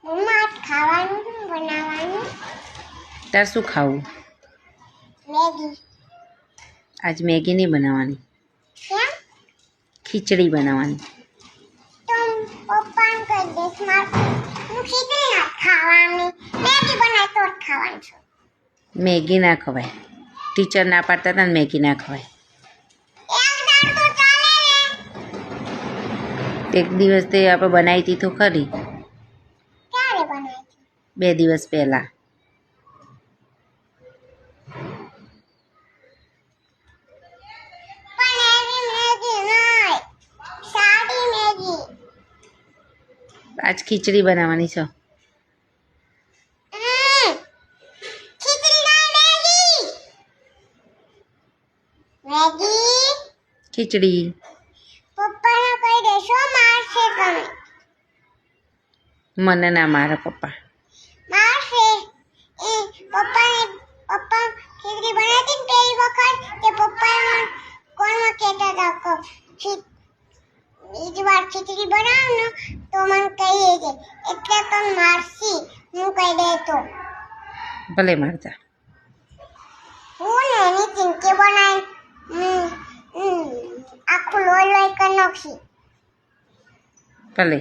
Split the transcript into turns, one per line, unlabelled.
મમ્મા ખાવાનું બનાવવાનું
તાર શું ખાવું?
મેગી
આજ મેગી નહીં બનાવવાની,
કેમ
ખીચડી બનાવવાની.
તો પપ્પાને કહી દઈશ મારે હું ખીચડી ના ખાવાની મેગી બનાવી તો જ ખાવાનું છું
મેગી ના ખવાય, ટીચર ના પાડતા હતા ને મેગી ના ખવાય.
એક દાળ તો ચાલે ને
એક દિવસ તે આપણે બનાવી હતી તો ખરી,
ક્યારે બનાવી
2 દિવસ પહેલાં.
પણ એવી મેગી નહીં સાદી મેગી
આજ ખીચડી બનાવવાની છે.
ખીચડી નહીં મેગી
ખીચડી
પપ્પાને કહી દેશો મારશે તમે
મને ના મારે પપ્પા.
મારશે એ પપ્પા ખીચડી બનાવી હતી ને પેલી વખત તે પપ્પા કોણમાં કહેતા હતા કે બીજી વાર ખીચડી બનાવ ને તો મને કહી દેજે એટલે તો મારસી હું કહી દે તો
ભલે મારતા.
હું ને એની ચીંકી બનાવી આખું લોહી લોહી કરી નાખી
ભલે.